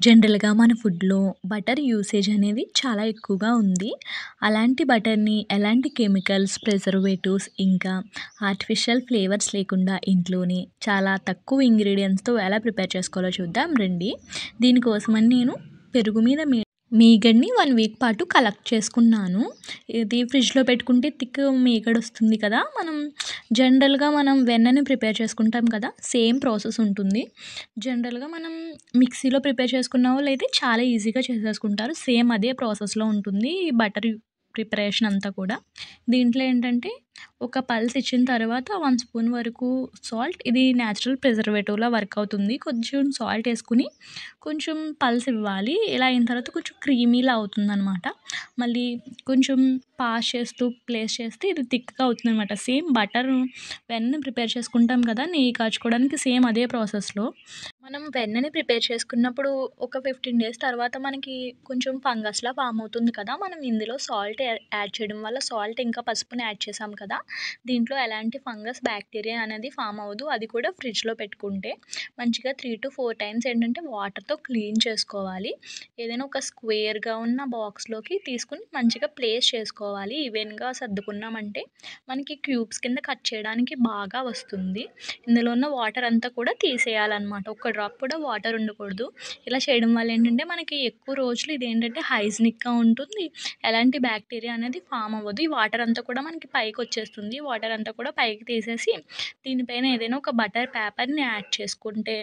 జనరల్‌గా మన ఫుడ్‌లో బటర్ యూసేజ్ అనేది చాలా ఎక్కువగా ఉంది. అలాంటి బటర్‌ని ఎలాంటి కెమికల్స్, ప్రిజర్వేటివ్స్ ఇంకా ఆర్టిఫిషియల్ ఫ్లేవర్స్ లేకుండా ఇంట్లోనే చాలా తక్కువ ఇంగ్రీడియెంట్స్‌తో ఎలా ప్రిపేర్ చేసుకోవాలో చూద్దాం రండి. దీనికోసమని నేను పెరుగు మీద మీగడని 1 వీక్ పాటు కలెక్ట్ చేసుకున్నాను. ఇది ఫ్రిడ్జ్‌లో పెట్టుకుంటే థిక్ మీగడొస్తుంది కదా! మనం జనరల్‌గా వెన్నని ప్రిపేర్ చేసుకుంటాం కదా! సేమ్ ప్రాసెస్ ఉంటుంది. జనరల్‌గా మనం మిక్సీలో ప్రిపేర్ చేసుకున్న వాళ్ళైతే చాలా ఈజీగా చేసేసుకుంటారు. సేమ్ అదే ప్రాసెస్‌లో ఉంటుంది ఈ బటర్ ప్రిపరేషన్ అంతా కూడా. దీంట్లో ఏంటంటే ఒక పల్స్ ఇచ్చిన తర్వాత 1 స్పూన్ వరకు సాల్ట్, ఇది నేచురల్ ప్రిజర్వేటివ్‌లా వర్క్ అవుతుంది. కొంచెం సాల్ట్ ఏసుకొని కొంచెం పల్స్ ఇవ్వాలి. ఇలా అయిన తర్వాత కొంచెం క్రీమీలా అవుతుందనమాట. మళ్ళీ కొంచెం ప్లేస్ చేస్తే ఇది థిక్‌గా అవుతుందనమాట. సేమ్ బటర్ వెన్న ప్రిపేర్ చేసుకుంటాం కదా! నెయ్యి కాచుకోవడానికి సేమ్ అదే ప్రాసెస్‌లో. మనం వెన్నని ప్రిపేర్ చేసుకున్నప్పుడు ఒక 15 డేస్ తర్వాత మనకి కొంచెం ఫంగస్‌లా ఫార్మ్ అవుతుంది కదా! మనం ఇందులో సాల్ట్ యాడ్ చేయడం వల్ల సాల్ట్ ఇంకా పసుపుని యాడ్ చేసాం కదా! దీంట్లో ఎలాంటి ఫంగస్, బ్యాక్టీరియా అనేది ఫార్మ్ అవ్వదు. అది కూడా ఫ్రిడ్జ్‌లో పెట్టుకుంటే మంచిగా 3-4 టైమ్స్ ఏంటంటే వాటర్‌తో క్లీన్ చేసుకోవాలి. ఏదైనా ఒక స్క్వేర్‌గా ఉన్న బాక్స్‌లోకి తీసుకొని మంచిగా ప్లేస్ చేసుకోవాలి. ఈవెన్‌గా సర్దుకున్నామంటే మనకి క్యూబ్స్ కింద కట్ చేయడానికి బాగా వస్తుంది. ఇందులో ఉన్న వాటర్ అంతా కూడా తీసేయాలన్నమాట. ఒక్క డ్రాప్ కూడా వాటర్ ఉండకూడదు. ఇలా చేయడం వల్ల ఏంటంటే మనకి ఎక్కువ రోజులు ఇదేంటంటే హైజీనిక్‌గా ఉంటుంది. ఎలాంటి బ్యాక్టీరియా అనేది ఫార్మ్ అవ్వదు. ఈ వాటర్ అంతా కూడా మనకి పైకొచ్చేస్తుంది. వాటర్ అంతా కూడా పైకి తీసేసి దీనిపైన ఏదైనా ఒక బటర్ పేపర్‌ని యాడ్ చేసుకుంటే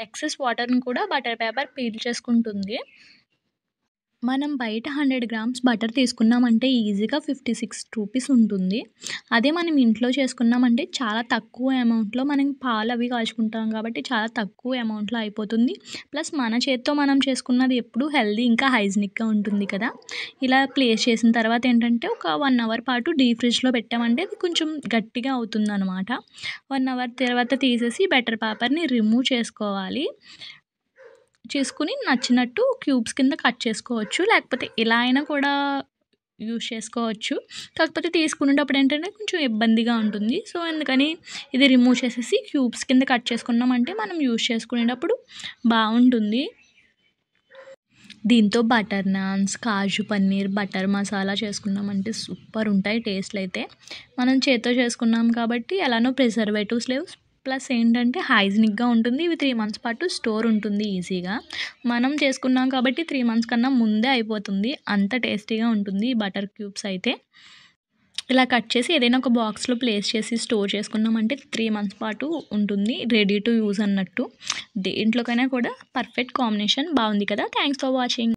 ఎక్సెస్ వాటర్‌ని కూడా బటర్ పేపర్ పీల్చేసుకుంటుంది. మనం బయట 100 గ్రామ్స్ బటర్ తీసుకున్నామంటే ఈజీగా 56 రూపీస్ ఉంటుంది. అదే మనం ఇంట్లో చేసుకున్నామంటే చాలా తక్కువ అమౌంట్‌లో మనం పాలవి కాచుకుంటాం కాబట్టి చాలా తక్కువ అమౌంట్‌లో అయిపోతుంది. ప్లస్ మన చేత్తో మనం చేసుకున్నది ఎప్పుడూ హెల్తీ ఇంకా హైజీనిక్‌గా ఉంటుంది కదా! ఇలా ప్లేస్ చేసిన తర్వాత ఏంటంటే ఒక 1 అవర్ పాటు డీప్ ఫ్రిడ్జ్‌లో పెట్టామంటే అది కొంచెం గట్టిగా అవుతుందనమాట. 1 అవర్ తర్వాత తీసేసి బటర్ పేపర్‌ని రిమూవ్ చేసుకోవాలి. చేసుకొని నచ్చినట్టు క్యూబ్స్ కింద కట్ చేసుకోవచ్చు. లేకపోతే ఇలా అయినా కూడా యూజ్ చేసుకోవచ్చు. కాకపోతే తీసుకునేటప్పుడు ఏంటంటే కొంచెం ఇబ్బందిగా ఉంటుంది. సో, అందుకని ఇది రిమూవ్ చేసేసి క్యూబ్స్ కింద కట్ చేసుకున్నామంటే మనం యూజ్ చేసుకునేటప్పుడు బావుంటుంది. దీంతో బటర్ నాన్స్, కాజు పన్నీర్, బటర్ మసాలా చేసుకున్నామంటే సూపర్ ఉంటాయి టేస్ట్‌లయితే. మనం చేత్తో చేసుకున్నాం కాబట్టి ఎలానో ప్రిజర్వేటివ్స్ లేవు. ప్లస్ ఏంటంటే హైజీనిక్‌గా ఉంటుంది. ఇవి 3 మంత్స్ పాటు స్టోర్ ఉంటుంది ఈజీగా. మనం చేసుకున్నాం కాబట్టి 3 మంత్స్ కన్నా ముందే అయిపోతుంది. అంత టేస్టీగా ఉంటుంది ఈ బటర్ క్యూబ్స్ అయితే. ఇలా కట్ చేసి ఏదైనా ఒక బాక్స్‌లో ప్లేస్ చేసి స్టోర్ చేసుకున్నామంటే 3 మంత్స్ పాటు ఉంటుంది. రెడీ టు యూజ్ అన్నట్టు. దేంట్లోకైనా కూడా పర్ఫెక్ట్ కాంబినేషన్ బావుంది కదా! Thanks for watching.